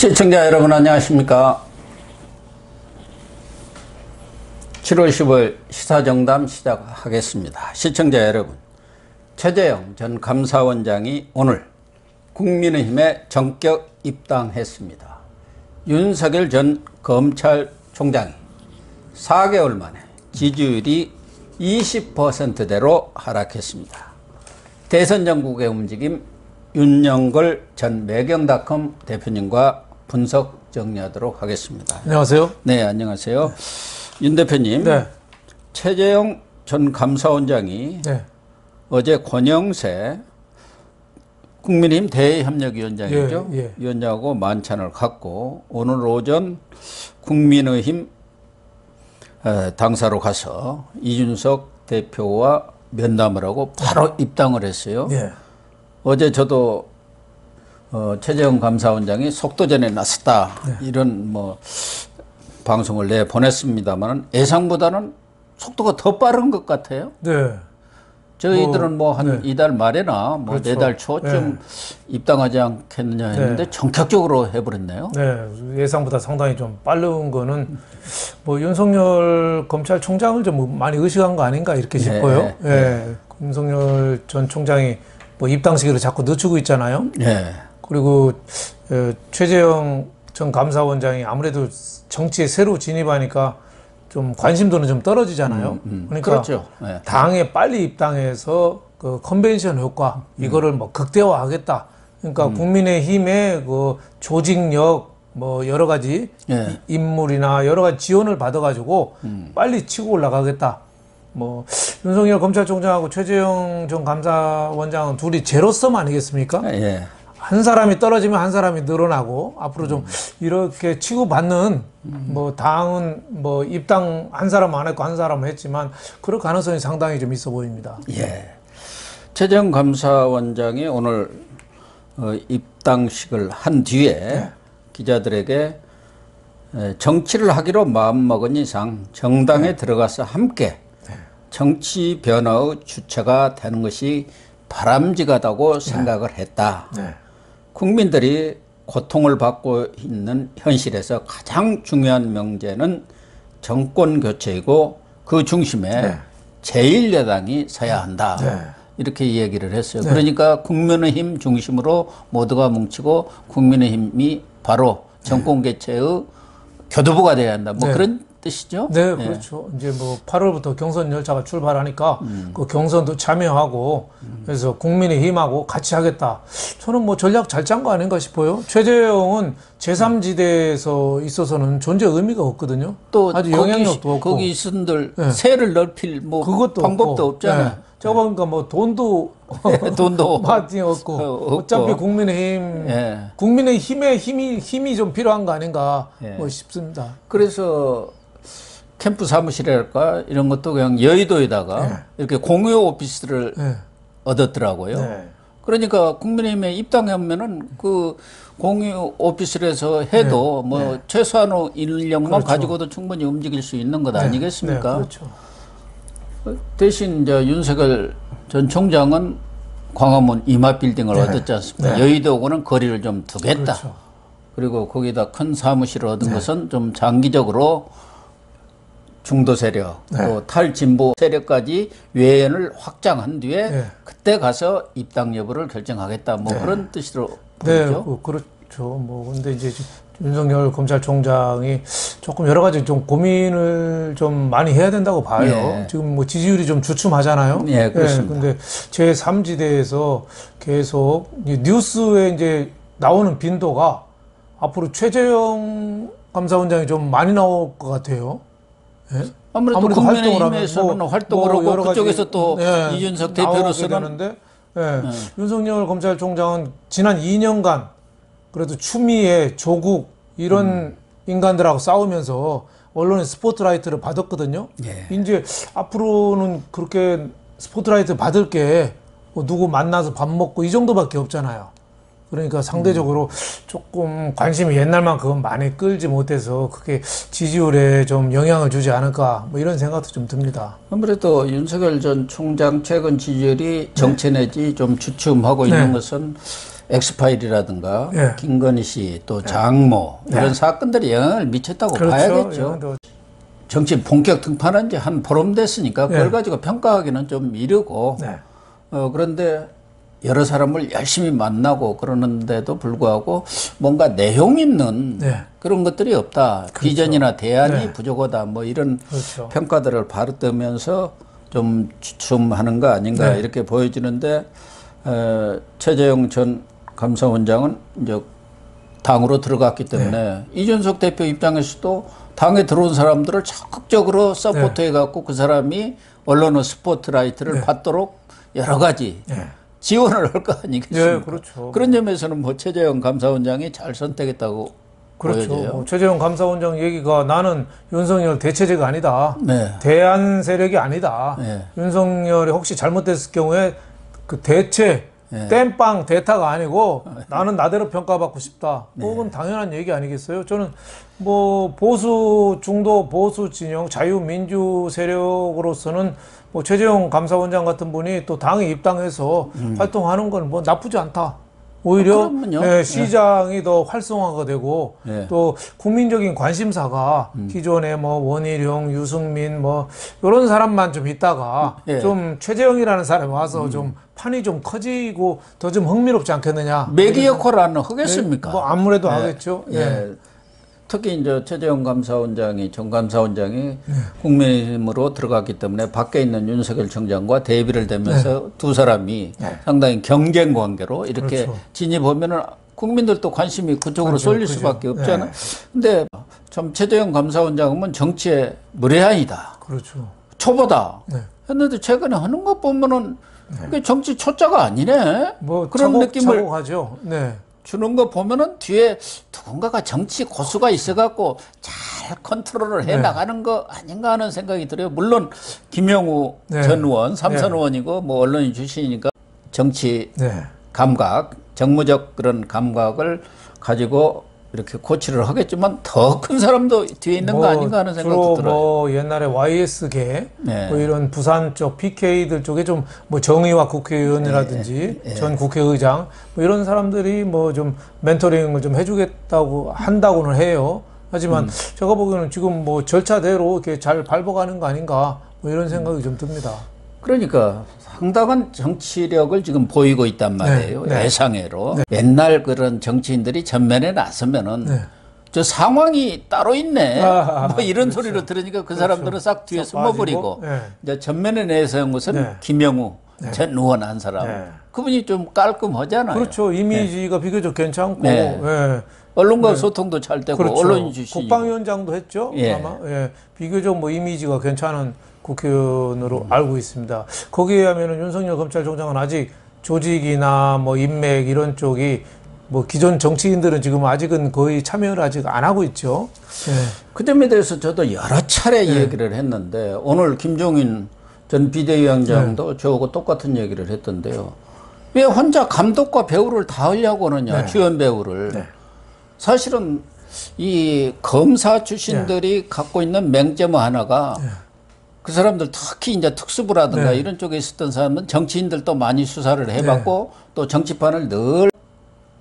시청자 여러분 안녕하십니까. 7월 15일 시사정담 시작하겠습니다. 시청자 여러분, 최재형 전 감사원장이 오늘 국민의힘에 전격 입당했습니다. 윤석열 전 검찰총장이 4개월 만에 지지율이 20%대로 하락했습니다. 대선 전국의 움직임 윤영걸 전 매경닷컴 대표님과 분석 정리하도록 하겠습니다. 안녕하세요. 네, 안녕하세요. 윤 대표님, 네. 최재형 전 감사원장이 네. 어제 권영세 국민의힘 대외협력위원장이죠. 위원장하고 만찬을 갖고 오늘 오전 국민의힘 당사로 가서 이준석 대표와 면담을 하고 바로 입당을 했어요. 어제 저도 최재형 감사원장이 속도전에 나섰다 이런 방송을 내보냈습니다만 예상보다는 속도가 더 빠른 것 같아요. 네. 저희들은 한 이달 말에나 그렇죠. 내달 초쯤 입당하지 않겠느냐 했는데 전격적으로 해버렸네요. 네. 예상보다 상당히 좀 빠른 거는 윤석열 검찰총장을 좀 많이 의식한 거 아닌가 이렇게 싶어요. 윤석열 전 총장이 입당 시기를 자꾸 늦추고 있잖아요. 그리고 최재형 전 감사원장이 아무래도 정치에 새로 진입하니까 좀 관심도는 좀 떨어지잖아요. 그러니까 그렇죠. 당에 빨리 입당해서 그 컨벤션 효과 이거를 극대화하겠다. 그러니까 국민의힘의 그 조직력 여러 가지 인물이나 여러 가지 지원을 받아가지고 빨리 치고 올라가겠다. 윤석열 검찰총장하고 최재형 전 감사원장은 둘이 제로섬 아니겠습니까? 한 사람이 떨어지면 한 사람이 늘어나고 앞으로 좀 이렇게 치고받는 당은 입당 한 사람 안 했고 한 사람은 했지만 그럴 가능성이 상당히 좀 있어 보입니다. 최재형 감사원장이 오늘 입당식을 한 뒤에 기자들에게 정치를 하기로 마음먹은 이상 정당에 들어가서 함께 정치 변화의 주체가 되는 것이 바람직하다고 생각을 했다. 국민들이 고통을 받고 있는 현실에서 가장 중요한 명제는 정권 교체이고 그 중심에 제1야당이 서야 한다. 이렇게 얘기를 했어요. 그러니까 국민의힘 중심으로 모두가 뭉치고 국민의힘이 바로 정권 교체의 교두보가 돼야 한다. 그런 뜻이죠? 네, 그렇죠. 이제 8월부터 경선 열차가 출발하니까 그 경선도 참여하고 그래서 국민의힘하고 같이 하겠다. 저는 전략 잘 짠 거 아닌가 싶어요. 최재형은 제3지대에서 있어서는 존재 의미가 없거든요. 또 아주 영향력도 없고 거기 있은들 세를 넓힐 그것도 방법도 없잖아요. 저거 보니까 돈도 많이 없고 어차피 국민의힘의 힘이 좀 필요한 거 아닌가 싶습니다. 그래서 캠프 사무실이랄까 이런 것도 그냥 여의도에다가 이렇게 공유 오피스를 얻었더라고요. 그러니까 국민의힘에 입당하면은 그 공유 오피스에서 해도 최소한의 인력만 가지고도 충분히 움직일 수 있는 것 아니겠습니까? 그렇죠. 대신 이제 윤석열 전 총장은 광화문 이마 빌딩을 얻었지 않습니까? 여의도하고는 거리를 좀 두겠다. 그리고 거기다 큰 사무실을 얻은 것은 좀 장기적으로 중도 세력, 또 탈진보 세력까지 외연을 확장한 뒤에 그때 가서 입당 여부를 결정하겠다. 그런 뜻으로 보이죠. 그렇죠. 근데 이제 윤석열 검찰총장이 조금 여러 가지 좀 고민을 좀 많이 해야 된다고 봐요. 지금 지지율이 좀 주춤하잖아요. 그렇습니다. 근데 제3지대에서 계속 뉴스에 이제 나오는 빈도가 앞으로 최재형 감사원장이 좀 많이 나올 것 같아요. 아무래도 국민의힘에서는 활동을 하고 그쪽에서 또 이준석 대표로서는 윤석열 검찰총장은 지난 2년간 그래도 추미애, 조국 이런 인간들하고 싸우면서 언론의 스포트라이트를 받았거든요. 이제 앞으로는 그렇게 스포트라이트 받을 게 누구 만나서 밥 먹고 이 정도밖에 없잖아요. 그러니까 상대적으로 조금 관심이 옛날만큼 많이 끌지 못해서 그게 지지율에 좀 영향을 주지 않을까 이런 생각도 좀 듭니다. 아무래도 윤석열 전 총장 최근 지지율이 정체 내지 좀 주춤하고 있는 것은 엑스파일이라든가 예. 김건희 씨 또 장모 이런 사건들이 영향을 미쳤다고 그렇죠. 봐야겠죠. 정치 본격 등판한 지 한 보름 됐으니까 그걸 가지고 평가하기는 좀 이르고 네. 그런데 여러 사람을 열심히 만나고 그러는데도 불구하고 뭔가 내용 있는 그런 것들이 없다. 그렇죠. 비전이나 대안이 부족하다. 뭐 이런 그렇죠. 평가들을 받으면서 좀 주춤하는 거 아닌가 이렇게 보여지는데 최재형 전 감사원장은 이제 당으로 들어갔기 때문에 이준석 대표 입장에서도 당에 들어온 사람들을 적극적으로 서포트해갖고 그 사람이 언론의 스포트라이트를 받도록 여러 가지 지원을 할 거 아니겠습니까? 그렇죠. 그런 점에서는 뭐 최재형 감사원장이 잘 선택했다고 그렇죠. 보여져요. 최재형 감사원장 얘기가 나는 윤석열 대체제가 아니다. 대안 세력이 아니다. 윤석열이 혹시 잘못됐을 경우에 그 대체 땜빵 대타가 아니고 나는 나대로 평가받고 싶다. 그건 당연한 얘기 아니겠어요? 저는 뭐 보수 중도 보수 진영 자유민주 세력으로서는 뭐 최재형 감사원장 같은 분이 또 당에 입당해서 활동하는 건 뭐 나쁘지 않다. 오히려 시장이 더 활성화가 되고 또 국민적인 관심사가 기존에 뭐 원희룡, 유승민 뭐 이런 사람만 좀 있다가 좀 최재형이라는 사람이 와서 좀 판이 좀 커지고 더 좀 흥미롭지 않겠느냐. 매기 역할을 안 하겠습니까? 뭐 아무래도 하겠죠. 특히 이제 최재형 감사원장이 전 감사원장이 국민의힘으로 들어갔기 때문에 밖에 있는 윤석열 총장과 대비를 되면서 두 사람이 상당히 경쟁 관계로 이렇게 진입하면은 국민들도 관심이 그쪽으로 쏠릴 수밖에 없잖아요. 근데 참 최재형 감사원장은 정치의 무례한이다. 그렇죠. 초보다. 했는데 최근에 하는 것 보면은 이게 정치 초짜가 아니네. 뭐 그런 느낌을 하죠. 주는 거 보면은 뒤에 누군가가 정치 고수가 있어갖고 잘 컨트롤을 해 나가는 거 아닌가 하는 생각이 들어요. 물론 김영우 전 의원, 삼선 의원이고 뭐 언론인 출신이니까 정치 감각, 정무적 그런 감각을 가지고 이렇게 코치를 하겠지만 더 큰 사람도 뒤에 있는 거 아닌가 하는 생각도 들어요. 뭐 옛날에 YS계 뭐 이런 부산 쪽 PK들 쪽에 좀 뭐 정의와 국회의원이라든지 전 국회의장 뭐 이런 사람들이 뭐 좀 멘토링을 좀 해주겠다고 한다고는 해요. 하지만 제가 보기에는 지금 뭐 절차대로 이렇게 잘 밟아가는 거 아닌가 뭐 이런 생각이 좀 듭니다. 그러니까 상당한 정치력을 지금 보이고 있단 말이에요. 예상외로. 옛날 그런 정치인들이 전면에 나서면은 저 상황이 따로 있네. 뭐 이런 소리로 들으니까 그 사람들은 싹 뒤에 숨어버리고 이제 전면에 내세운 것은 김영우 전 의원 한 사람. 그분이 좀 깔끔하잖아요. 그렇죠. 이미지가 비교적 괜찮고. 언론과 소통도 잘 되고 언론인 출신이고. 국방위원장도 했죠. 아마. 비교적 뭐 이미지가 괜찮은 국회의원으로 알고 있습니다. 거기에 하면은 윤석열 검찰총장은 아직 조직이나 뭐 인맥 이런 쪽이 뭐 기존 정치인들은 지금 아직은 거의 참여를 아직 안 하고 있죠. 그 점에 대해서 저도 여러 차례 얘기를 했는데 오늘 김종인 전 비대위원장도 저하고 똑같은 얘기를 했던데요. 왜 혼자 감독과 배우를 다 하려고 하느냐, 주연 배우를. 사실은 이 검사 출신들이 갖고 있는 맹점 하나가 그 사람들 특히 이제 특수부라든가 이런 쪽에 있었던 사람은 정치인들도 많이 수사를 해봤고 또 정치판을 늘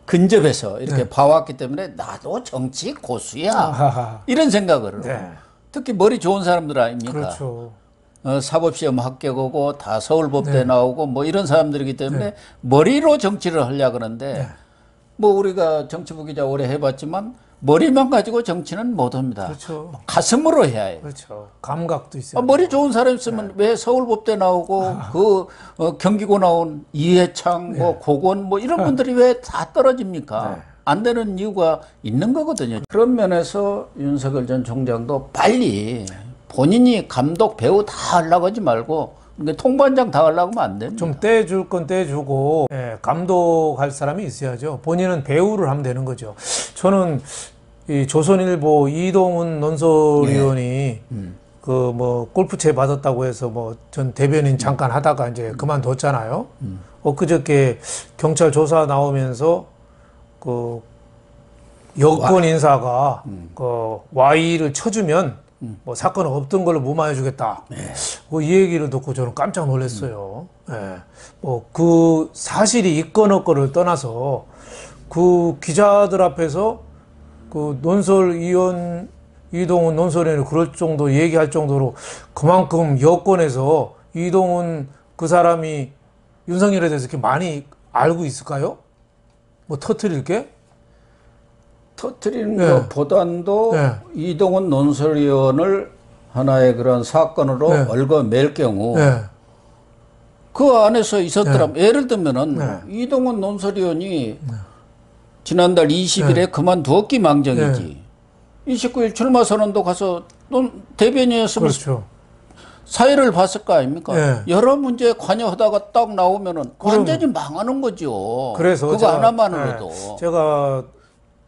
근접해서 이렇게 봐왔기 때문에 나도 정치 고수야 이런 생각을 특히 머리 좋은 사람들 아닙니까? 그렇죠. 사법시험 합격하고 다 서울법대 나오고 뭐 이런 사람들이기 때문에 머리로 정치를 하려고 그러는데 뭐 우리가 정치부 기자 오래 해봤지만 머리만 가지고 정치는 못합니다. 그렇죠. 가슴으로 해야 해요. 그렇죠. 감각도 있어요. 머리 좋은 사람 있으면 왜 서울법대 나오고 경기고 나온 이해창, 뭐 고건 뭐 이런 분들이 왜 다 떨어집니까? 안 되는 이유가 있는 거거든요. 그런 면에서 윤석열 전 총장도 빨리 본인이 감독, 배우 다 하려고 하지 말고 통반장 다 하려고 하면 안 됩니다. 좀 떼줄 건 떼주고 감독할 사람이 있어야죠. 본인은 배우를 하면 되는 거죠. 저는 이 조선일보 이동훈 논설위원이 그 뭐 골프채 받았다고 해서 뭐 전 대변인 잠깐 하다가 이제 그만뒀잖아요. 엊그저께 경찰 조사 나오면서 그 여권 인사가 그 Y를 쳐주면 뭐 사건 없던 걸로 무마해주겠다. 이 얘기를 듣고 저는 깜짝 놀랐어요. 예. 뭐 그 사실이 있건 없건을 떠나서 그 기자들 앞에서 그 논설위원 이동훈 논설위원이 그럴 정도 얘기할 정도로 그만큼 여권에서 이동훈 그 사람이 윤석열에 대해서 이렇게 많이 알고 있을까요? 뭐 터뜨릴 게? 터뜨리는 네. 것보단도 네. 이동훈 논설위원을 하나의 그런 사건으로 네. 얽어맬 경우 네. 그 안에서 있었더라면 예를 들면은 네. 이동훈 논설위원이 지난달 20일에 그만두었기 망정이지. 29일 출마 선언도 가서 대변인이었으면 그렇죠. 사회를 봤을 거 아닙니까? 네. 여러 문제에 관여하다가 딱 나오면은 완전히 망하는 거죠. 그래서 그거 제가, 하나만으로도. 제가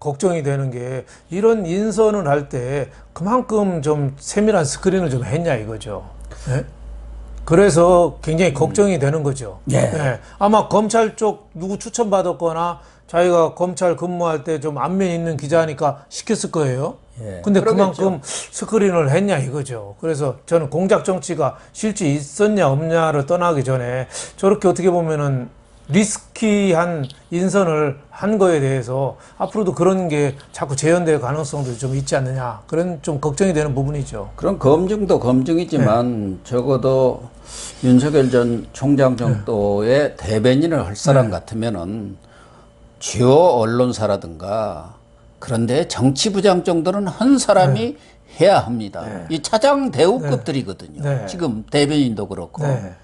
걱정이 되는 게 이런 인선을 할 때 그만큼 좀 세밀한 스크린을 좀 했냐 이거죠. 네? 그래서 굉장히 걱정이 되는 거죠. 예. 네. 아마 검찰 쪽 누구 추천받았거나 자기가 검찰 근무할 때 좀 안면 있는 기자니까 시켰을 거예요. 예. 근데 그러겠죠. 그만큼 스크린을 했냐 이거죠. 그래서 저는 공작 정치가 실제 있었냐 없냐를 떠나기 전에 저렇게 어떻게 보면은 리스키한 인선을 한 거에 대해서 앞으로도 그런 게 자꾸 재현될 가능성도 좀 있지 않느냐. 그런 좀 걱정이 되는 부분이죠. 그런 검증도 검증이지만 적어도 윤석열 전 총장 정도의 대변인을 할 사람 같으면은 주요 언론사라든가 그런데 정치부장 정도는 한 사람이 해야 합니다. 이 차장 대우급들이거든요. 네. 지금 대변인도 그렇고. 네.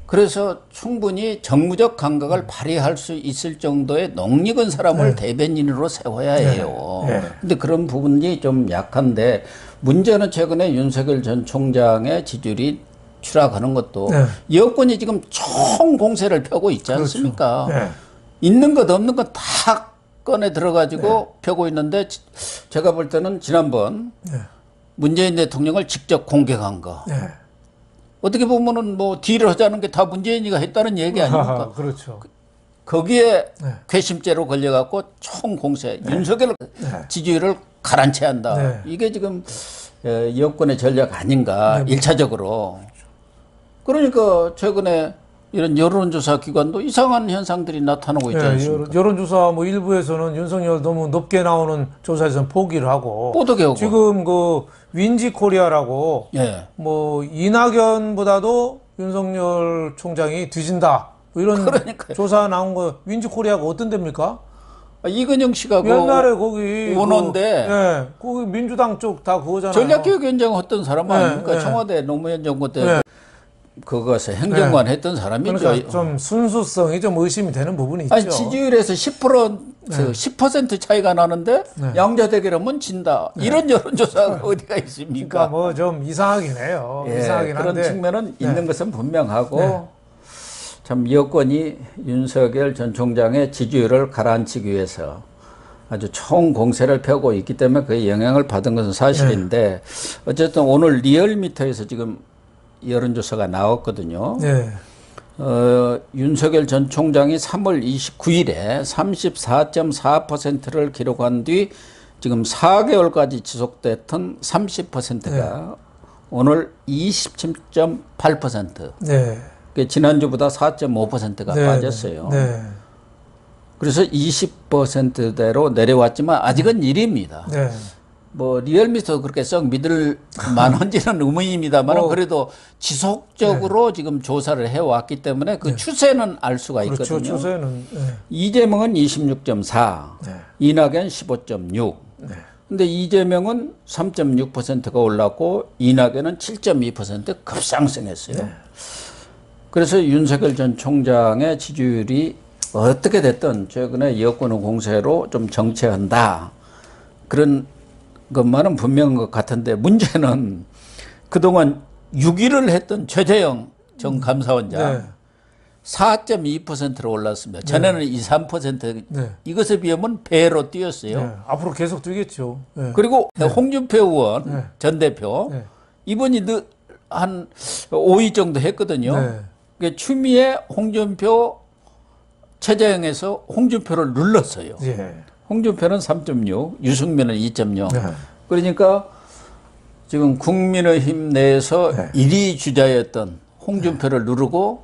그래서 충분히 정무적 감각을 발휘할 수 있을 정도의 넉익은 사람을 대변인으로 세워야 해요. 근데 그런 부분이 좀 약한데 문제는 최근에 윤석열 전 총장의 지지율이 추락하는 것도 여권이 지금 총 공세를 펴고 있지 않습니까? 그렇죠. 있는 것 없는 것 다 꺼내 들어가지고 펴고 있는데 제가 볼 때는 지난번 문재인 대통령을 직접 공격한 거. 어떻게 보면은 뭐 딜을 하자는 게 다 문재인이가 했다는 얘기 아닙니까? 그렇죠. 거기에 괘씸죄로 걸려갖고 총 공세, 윤석열 지지율을 가라앉혀야 한다. 이게 지금 여권의 전략 아닌가, 일차적으로. 그러니까 최근에 이런 여론조사 기관도 이상한 현상들이 나타나고 있지 않습니까? 여론조사 뭐 일부에서는 윤석열 너무 높게 나오는 조사에서는 포기를 하고 뽀득해오고. 지금 그 윈지 코리아라고 뭐 이낙연보다도 윤석열 총장이 뒤진다 뭐 이런 그러니까요. 조사 나온 거 윈지 코리아가 어떤 데입니까? 이근영 씨가 옛날에 거기 원어인데 거기 민주당 쪽 다 그거잖아요. 전략기획위원장 했던 사람 아닙니까? 청와대 노무현 정부 때 그것에 행정관 했던 사람이죠. 그러니까 좀 순수성이 좀 의심이 되는 부분이 있죠. 아니, 지지율에서 10% 차이가 나는데 양자 대결하면 진다. 이런 여론조사가 어디가 있습니까? 그러니까 뭐 좀 이상하긴 해요. 이상하긴 그런 한데 측면은 있는 것은 분명하고 참 여권이 윤석열 전 총장의 지지율을 가라앉히기 위해서 아주 총 공세를 펴고 있기 때문에 그에 영향을 받은 것은 사실인데 어쨌든 오늘 리얼미터에서 지금 여론조사가 나왔거든요. 윤석열 전 총장이 3월 29일에 34.4%를 기록한 뒤 지금 4개월까지 지속됐던 30%가 오늘 27.8%. 지난주보다 4.5%가 빠졌어요. 그래서 20%대로 내려왔지만 아직은 1위입니다. 뭐 리얼미터 그렇게 썩 믿을 만한지는 의문입니다만 그래도 지속적으로 지금 조사를 해왔기 때문에 그 추세는 알 수가 있거든요. 그렇죠. 추세는. 이재명은 26.4, 이낙연 15.6. 근데 이재명은 3.6%가 올랐고 이낙연은 7.2% 급상승했어요. 그래서 윤석열 전 총장의 지지율이 어떻게 됐든 최근에 여권의 공세로 좀 정체한다. 그런 것만은 분명한 것 같은데 문제는 그동안 6위를 했던 최재형 전 감사원장 4.2%로 올랐습니다. 전에는 2, 3% 이것에 비하면 배로 뛰었어요. 앞으로 계속 뛰겠죠. 그리고 홍준표 의원 전 대표 이번이 한 5위 정도 했거든요. 추미애, 홍준표, 최재형에서 홍준표를 눌렀어요. 홍준표는 3.6, 유승민은 2.0. 그러니까 지금 국민의힘 내에서 1위 주자였던 홍준표를 누르고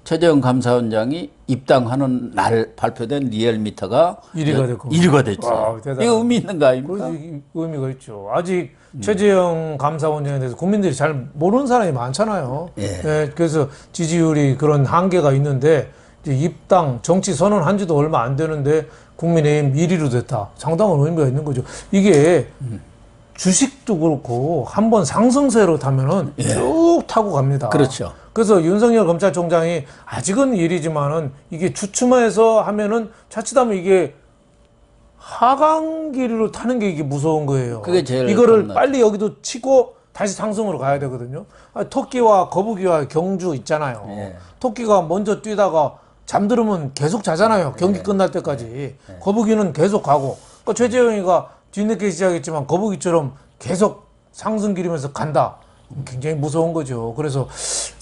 최재형 감사원장이 입당하는 날 발표된 리얼미터가 1위가 됐고 1위가 됐죠. 와, 이거 의미 있는 거 아닙니까? 의미가 있죠. 아직 최재형 감사원장에 대해서 국민들이 잘 모르는 사람이 많잖아요. 예, 그래서 지지율이 그런 한계가 있는데 이제 입당 정치 선언한 지도 얼마 안 되는데 국민의힘 1위로 됐다. 상당한 의미가 있는 거죠. 이게 주식도 그렇고 한번 상승세로 타면은 쭉 타고 갑니다. 그렇죠. 그래서 윤석열 검찰총장이 아직은 1위지만은 이게 주춤해서 하면은 자칫하면 이게 하강기로 타는 게 이게 무서운 거예요. 그게 제일 이거를 겁나죠. 빨리 여기도 치고 다시 상승으로 가야 되거든요. 토끼와 거북이와 경주 있잖아요. 토끼가 먼저 뛰다가 잠들으면 계속 자잖아요. 경기 끝날 때까지. 거북이는 계속 가고. 그러니까 최재형이가 뒤늦게 시작했지만 거북이처럼 계속 상승 기르면서 간다. 굉장히 무서운 거죠. 그래서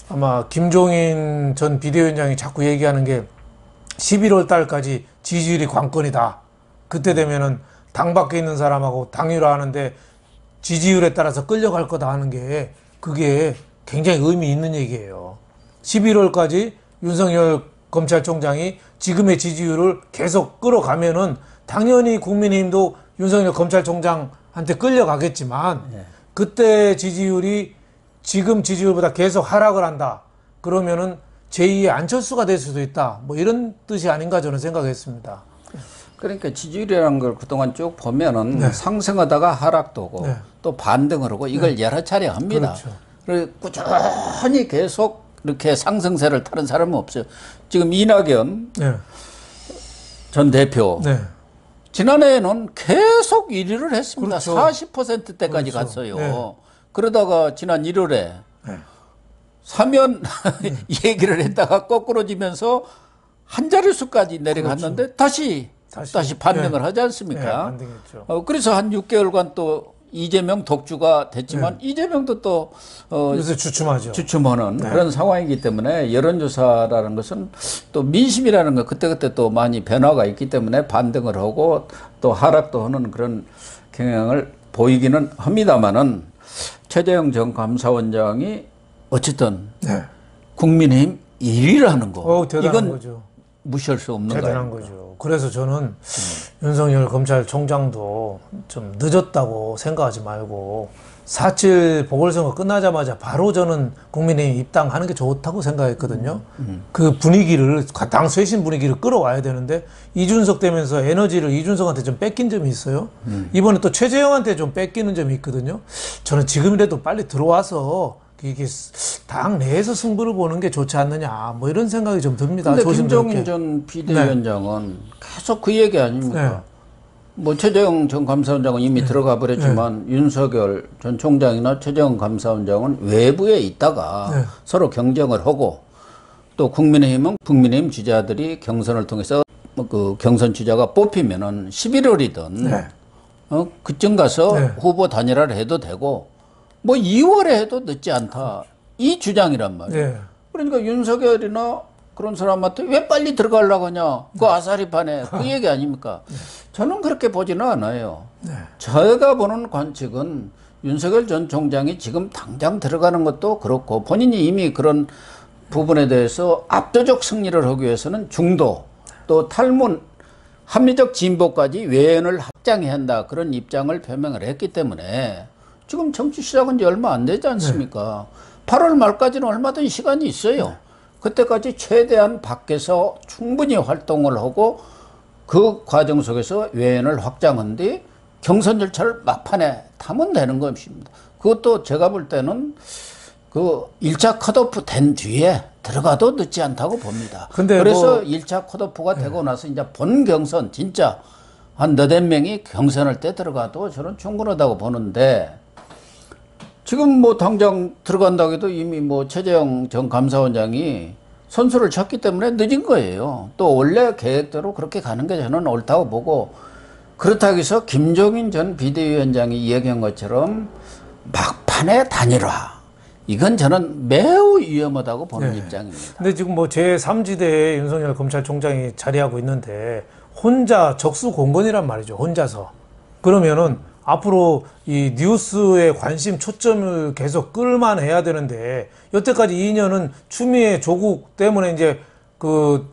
아마 김종인 전 비대위원장이 자꾸 얘기하는 게 11월 달까지 지지율이 관건이다. 그때 되면은 당 밖에 있는 사람하고 당일화 하는데 지지율에 따라서 끌려갈 거다 하는 게 그게 굉장히 의미 있는 얘기예요. 11월까지 윤석열 검찰총장이 지금의 지지율을 계속 끌어가면은 당연히 국민의힘도 윤석열 검찰총장한테 끌려가겠지만 그때 지지율이 지금 지지율보다 계속 하락을 한다. 그러면은 제2의 안철수가 될 수도 있다. 뭐 이런 뜻이 아닌가 저는 생각했습니다. 그러니까 지지율이라는 걸 그동안 쭉 보면은 상승하다가 하락도 오고 또 반등을 하고 이걸 여러 차례 합니다. 그렇죠. 그리고 꾸준히 계속 이렇게 상승세를 타는 사람은 없어요. 지금 이낙연 전 대표 지난해에는 계속 1위를 했습니다. 그렇죠. 40%대까지 갔어요. 그러다가 지난 1월에 사면 얘기를 했다가 거꾸로지면서 한 자릿수까지 내려갔는데 다시 반등을 하지 않습니까? 반등했죠. 그래서 한 6개월간 또 이재명 독주가 됐지만 이재명도 또 요새 주춤하죠. 주춤하는 그런 상황이기 때문에 여론조사라는 것은 또 민심이라는 거 그때그때 또 많이 변화가 있기 때문에 반등을 하고 또 하락도 하는 그런 경향을 보이기는 합니다만은 최재형 전 감사원장이 어쨌든 국민의힘 1위를 하는 거 대단한 이건 거죠. 무시할 수 없는 거예요. 대단한 거죠. 그래서 저는 윤석열 검찰총장도 좀 늦었다고 생각하지 말고 4.7 보궐선거 끝나자마자 바로 저는 국민의힘 입당하는 게 좋다고 생각했거든요. 그 분위기를, 당 쇄신 분위기를 끌어와야 되는데 이준석 되면서 에너지를 이준석한테 좀 뺏긴 점이 있어요. 이번에 또 최재형한테 좀 뺏기는 점이 있거든요. 저는 지금이라도 빨리 들어와서 이게 당 내에서 승부를 보는 게 좋지 않느냐 뭐 이런 생각이 좀 듭니다. 근데 김종인 전 비대위원장은 계속 그 얘기 아닙니까? 뭐 최재형 전 감사원장은 이미 들어가 버렸지만 윤석열 전 총장이나 최재형 감사원장은 외부에 있다가 서로 경쟁을 하고 또 국민의힘은 국민의힘 주자들이 경선을 통해서 그 경선 주자가 뽑히면은 11월이든 그쯤 가서 후보 단일화를 해도 되고 뭐 2월에 해도 늦지 않다. 이 주장이란 말이에요. 그러니까 윤석열이나 그런 사람한테 왜 빨리 들어가려고 하냐. 그 아사리판에 그 얘기 아닙니까? 저는 그렇게 보지는 않아요. 제가 보는 관측은 윤석열 전 총장이 지금 당장 들어가는 것도 그렇고 본인이 이미 그런 부분에 대해서 압도적 승리를 하기 위해서는 중도 또 탈문 합리적 진보까지 외연을 확장해야 한다. 그런 입장을 표명을 했기 때문에 지금 정치 시작은 지 얼마 안 되지 않습니까? 8월 말까지는 얼마든지 시간이 있어요. 그때까지 최대한 밖에서 충분히 활동을 하고 그 과정 속에서 외연을 확장한 뒤 경선 절차를 막판에 타면 되는 것입니다. 그것도 제가 볼 때는 그 1차 컷오프 된 뒤에 들어가도 늦지 않다고 봅니다. 그래서 뭐 1차 컷오프가 되고 나서 이제 본 경선 진짜 한 너댓 명이 경선할 때 들어가도 저는 충분하다고 보는데 지금 뭐 당장 들어간다고 해도 이미 뭐 최재형 전 감사원장이 선수를 쳤기 때문에 늦은 거예요. 또 원래 계획대로 그렇게 가는 게 저는 옳다고 보고 그렇다고 해서 김종인 전 비대위원장이 이야기한 것처럼 막판에 단일화 이건 저는 매우 위험하다고 보는 입장입니다. 근데 지금 뭐 제3지대에 윤석열 검찰총장이 자리하고 있는데 혼자 적수공건이란 말이죠. 혼자서. 그러면은 앞으로 이 뉴스에 관심 초점을 계속 끌만 해야 되는데 여태까지 2년은 추미애 조국 때문에 이제 그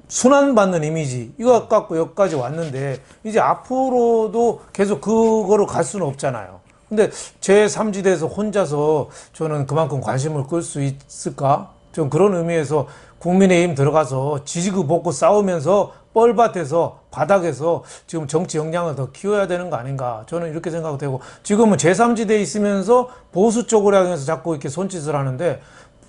순환받는 이미지 이거 갖고 여기까지 왔는데 이제 앞으로도 계속 그거로 갈 수는 없잖아요. 근데 제3지대에서 혼자서 저는 그만큼 관심을 끌 수 있을까? 좀 그런 의미에서 국민의힘 들어가서 지지고 볶고 싸우면서 뻘밭에서 바닥에서 지금 정치 역량을 더 키워야 되는 거 아닌가 저는 이렇게 생각되고 지금은 제3지대에 있으면서 보수 쪽으로 향해서 자꾸 이렇게 손짓을 하는데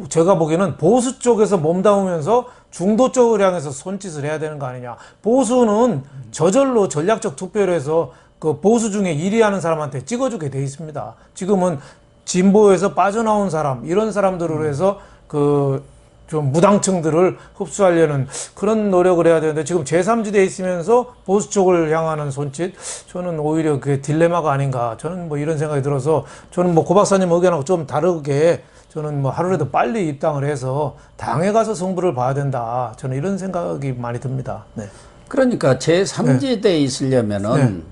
제가 보기에는 보수 쪽에서 몸담으면서 중도 쪽을 향해서 손짓을 해야 되는 거 아니냐. 보수는 저절로 전략적 투표를 해서 그 보수 중에 1위 하는 사람한테 찍어주게 돼 있습니다. 지금은 진보에서 빠져나온 사람, 이런 사람들로 해서 그 좀 무당층들을 흡수하려는 그런 노력을 해야 되는데 지금 제3지대에 있으면서 보수 쪽을 향하는 손짓, 저는 오히려 그게 딜레마가 아닌가. 저는 뭐 이런 생각이 들어서 저는 뭐 고 박사님 의견하고 좀 다르게 저는 뭐 하루라도 빨리 입당을 해서 당에 가서 승부를 봐야 된다. 저는 이런 생각이 많이 듭니다. 네. 그러니까 제3지대에 있으려면은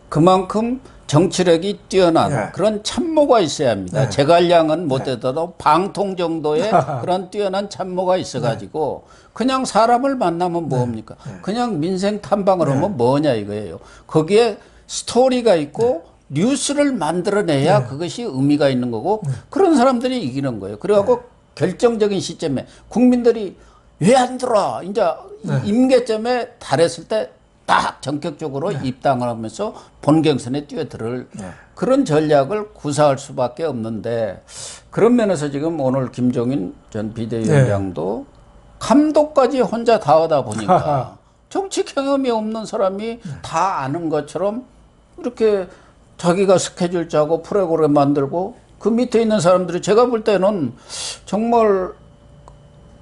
그만큼 정치력이 뛰어난 그런 참모가 있어야 합니다. 제갈량은 못되더라도 방통 정도의 그런 뛰어난 참모가 있어가지고 그냥 사람을 만나면 뭡니까? 그냥 민생 탐방을 하면 뭐냐 이거예요. 거기에 스토리가 있고 뉴스를 만들어내야 그것이 의미가 있는 거고 그런 사람들이 이기는 거예요. 그래갖고 결정적인 시점에 국민들이 왜 안 들어? 이제 임계점에 달했을 때 딱 전격적으로 입당을 하면서 본경선에 뛰어들을 그런 전략을 구사할 수밖에 없는데 그런 면에서 지금 오늘 김종인 전 비대위원장도 감독까지 혼자 다 하다 보니까 정치 경험이 없는 사람이 다 아는 것처럼 이렇게 자기가 스케줄 짜고 프로그램 만들고 그 밑에 있는 사람들이 제가 볼 때는 정말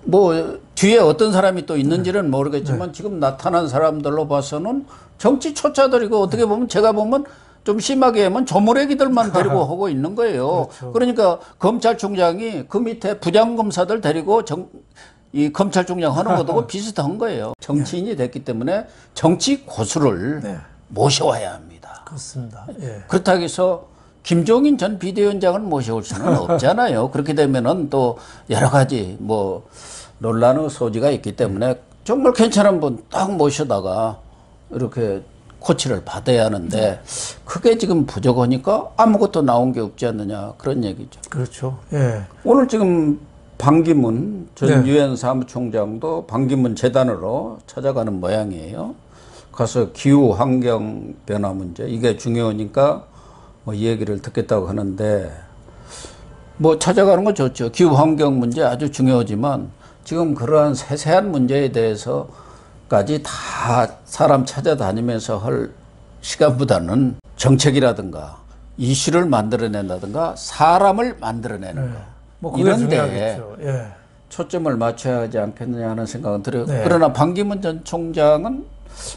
뭐 뒤에 어떤 사람이 또 있는지는 모르겠지만 지금 나타난 사람들로 봐서는 정치 초짜들이고 어떻게 보면 제가 보면 좀 심하게 하면 조무래기들만 데리고 하고 있는 거예요. 그렇죠. 그러니까 검찰총장이 그 밑에 부장검사들 데리고 이 검찰총장 하는 것하고 비슷한 거예요. 정치인이 됐기 때문에 정치 고수를 모셔와야 합니다. 그렇습니다. 그렇다고 해서 김종인 전 비대위원장을 모셔올 수는 없잖아요. 그렇게 되면은 또 여러 가지 뭐 논란의 소지가 있기 때문에 정말 괜찮은 분 딱 모셔다가 이렇게 코치를 받아야 하는데 그게 지금 부족하니까 아무것도 나온 게 없지 않느냐 그런 얘기죠. 그렇죠. 오늘 지금 반기문 전 유엔 사무총장도 반기문 재단으로 찾아가는 모양이에요. 가서 기후 환경 변화 문제 이게 중요하니까 뭐 이 얘기를 듣겠다고 하는데 뭐 찾아가는 건 좋죠. 기후 환경 문제 아주 중요하지만 지금 그러한 세세한 문제에 대해서까지 다 사람 찾아다니면서 할 시간보다는 정책이라든가 이슈를 만들어낸다든가 사람을 만들어내는 거 뭐 이런데 초점을 맞춰야 하지 않겠느냐 하는 생각은 들어요. 그러나 반기문 전 총장은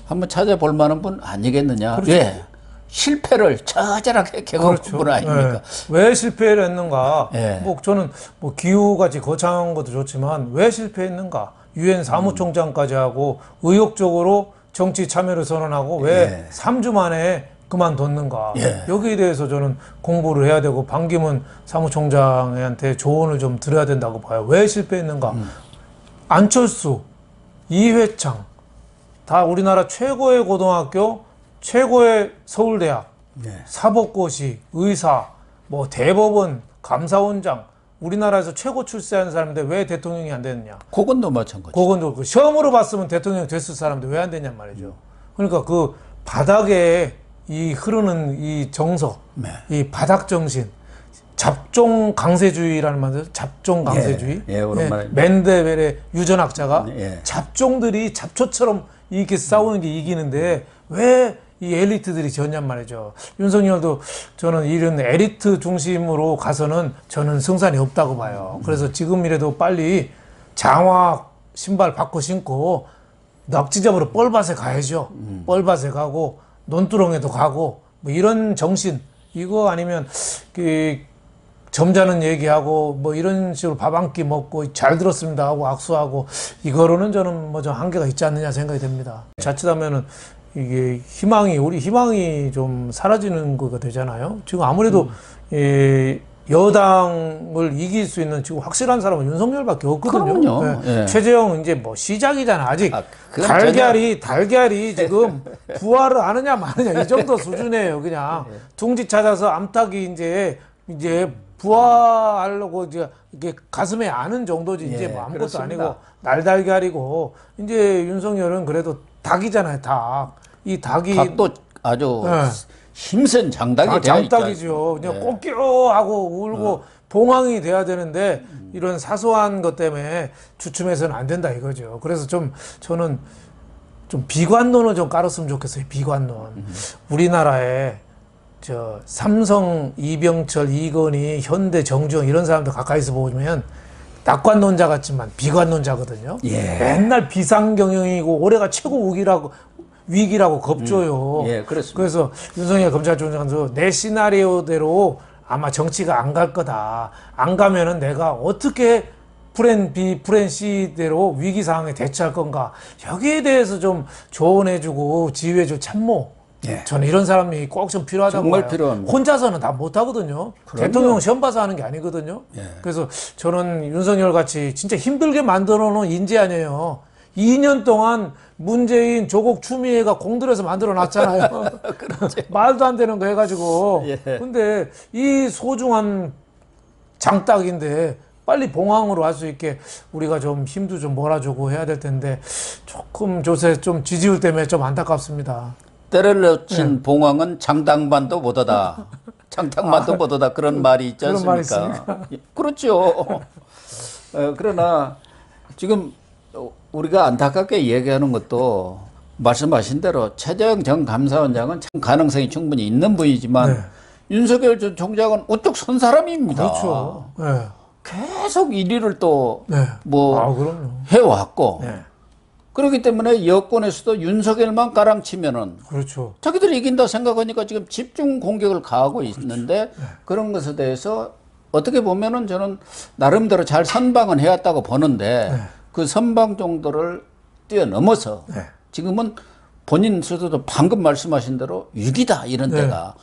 한번 찾아볼 만한 분 아니겠느냐. 그렇죠. 왜? 실패를 처절하게 겪은 분 아닙니까? 왜 실패를 했는가? 뭐 저는 뭐 기후같이 거창한 것도 좋지만 왜 실패했는가? 유엔 사무총장까지 하고 의욕적으로 정치 참여를 선언하고 왜 3주 만에 그만뒀는가? 여기에 대해서 저는 공부를 해야 되고 반기문 사무총장한테 조언을 좀 드려야 된다고 봐요. 왜 실패했는가? 안철수, 이회창 다 우리나라 최고의 고등학교 최고의 서울대학, 사법고시, 의사, 뭐 대법원, 감사원장, 우리나라에서 최고 출세한 사람인데 왜 대통령이 안 되느냐? 그건도 마찬가지. 그건도 그 시험으로 봤으면 대통령 됐을 사람인데 왜 안 되냔 말이죠. 그러니까 그 바닥에 이 흐르는 이 정서, 이 바닥 정신, 잡종 강세주의라는 말이죠. 잡종 강세주의. 맨데벨의 유전학자가 잡종들이 잡초처럼 이렇게 싸우는 게 이기는데 왜 이 엘리트들이 졌냔 말이죠. 윤석열도 저는 이런 엘리트 중심으로 가서는 저는 승산이 없다고 봐요. 그래서 지금이라도 빨리 장화 신발 바꿔 신고 납치잡으러 뻘밭에 가야죠. 뻘밭에 가고 논두렁에도 가고 뭐 이런 정신 이거 아니면 그 점잖은 얘기하고 뭐 이런 식으로 밥 한 끼 먹고 잘 들었습니다 하고 악수하고 이거로는 저는 뭐 좀 한계가 있지 않느냐 생각이 됩니다. 자칫하면은 이게 우리 희망이 좀 사라지는 거가 되잖아요. 지금 아무래도 여당을 이길 수 있는 지금 확실한 사람은 윤석열밖에 없거든요. 그럼요. 네. 예. 최재형 이제 뭐 시작이잖아. 아직 그건 달걀이 지금 부활을 하느냐 마느냐 이 정도 수준이에요. 그냥 둥지 찾아서 암탉이 이제 부화하려고 이제 이게 가슴에 아는 정도지 이제 뭐 아무것도 그렇습니다. 아니고 날달걀이고 이제 윤석열은 그래도 닭이잖아요. 이 닭도 아주 힘센 장닭이 되어 있죠. 장닭이죠. 그냥 꼬끼로 하고 울고 봉황이 돼야 되는데 이런 사소한 것 때문에 주춤해서는 안 된다 이거죠. 그래서 저는 좀 비관론을 좀 깔았으면 좋겠어요. 비관론. 우리나라에 삼성, 이병철, 이건희, 현대, 정주영 이런 사람들 가까이서 보면 낙관론자 같지만 비관론자거든요. 맨날 비상경영이고 올해가 최고 위기라고 겁줘요. 그렇습니다. 그래서 윤석열 검찰총장도 내 시나리오대로 아마 정치가 안 갈 거다. 안 가면은 내가 어떻게 플랜 B, 플랜 C대로 위기 상황에 대처할 건가. 여기에 대해서 좀 조언해주고 지휘해줄 참모. 저는 이런 사람이 꼭 좀 필요하다고 정말 봐요. 필요합니다. 혼자서는 다 못하거든요. 대통령 시험 봐서 하는 게 아니거든요. 그래서 저는 윤석열 같이 진짜 힘들게 만들어 놓은 인재 아니에요. 2년 동안 문재인, 조국, 추미애가 공들여서 만들어 놨잖아요. 말도 안 되는 거 해가지고. 근데 이 소중한 장딱인데 빨리 봉황으로 할 수 있게 우리가 좀 힘도 좀 몰아주고 해야 될 텐데 조금 요새 좀 지지율 때문에 좀 안타깝습니다. 때를 놓친 봉황은 장당반도 못하다. 장당반도 못하다. 그런 말이 있지 않습니까? 그런 말이 그렇죠. 그러나 지금 우리가 안타깝게 얘기하는 것도 말씀하신 대로 최재형 전 감사원장은 참 가능성이 충분히 있는 분이지만 윤석열 전 총장은 우뚝 선 사람입니다. 그렇죠. 계속 1위를 또 그럼요. 해왔고 그렇기 때문에 여권에서도 윤석열만 가랑치면은 그렇죠. 자기들이 이긴다 생각하니까 지금 집중 공격을 가하고 있는데 그런 것에 대해서 어떻게 보면은 저는 나름대로 잘 선방은 해왔다고 보는데 그 선방 정도를 뛰어넘어서 지금은 본인 스스로도 방금 말씀하신 대로 위기다 이런 때가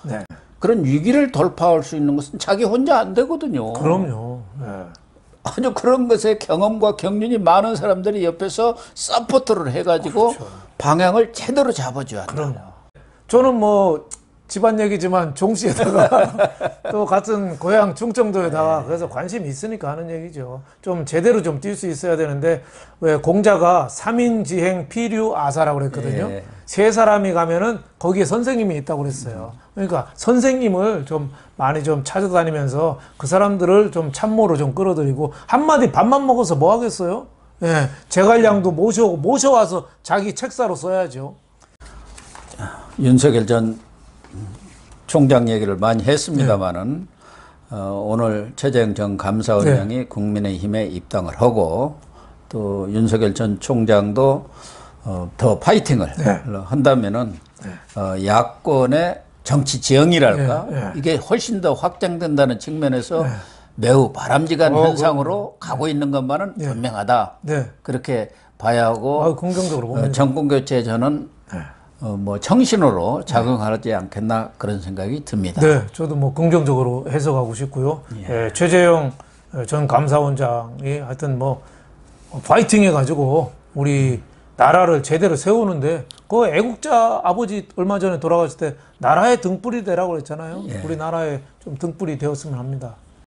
그런 위기를 돌파할 수 있는 것은 자기 혼자 안 되거든요. 그럼요. 아주 그런 것에 경험과 경륜이 많은 사람들이 옆에서 서포트를 해가지고 방향을 제대로 잡아줘야 돼요. 저는 뭐 집안 얘기지만 종시에다가 또 같은 고향 충청도에다가 그래서 관심이 있으니까 하는 얘기죠. 좀 제대로 좀 뛸 수 있어야 되는데 왜 공자가 3인지행 피류아사라고 그랬거든요. 세 사람이 가면은 거기에 선생님이 있다고 그랬어요. 그러니까 선생님을 좀 많이 좀 찾아다니면서 그 사람들을 좀 참모로 좀 끌어들이고 한마디 밥만 먹어서 뭐 하겠어요? 제갈량도 모셔와서 자기 책사로 써야죠. 윤석열 전 총장 얘기를 많이 했습니다만은 오늘 최재형 전 감사원장이 국민의힘에 입당을 하고 또 윤석열 전 총장도 더 파이팅을 한다면은 야권의 정치 지형이랄까 이게 훨씬 더 확장된다는 측면에서 매우 바람직한 현상으로 가고 있는 것만은 분명하다. 그렇게 봐야 하고 긍정적으로 봅니다. 정권 교체 저는 뭐 정신으로 작용하지 않겠나 그런 생각이 듭니다. 저도 뭐 긍정적으로 해석하고 싶고요. 최재형 전 감사원장이 하여튼 뭐 파이팅 해가지고 우리 나라를 제대로 세우는데 그 애국자 아버지 얼마 전에 돌아가실 때 나라의 등불이 되라고 그랬잖아요. 우리 나라에 좀 등불이 되었으면 합니다.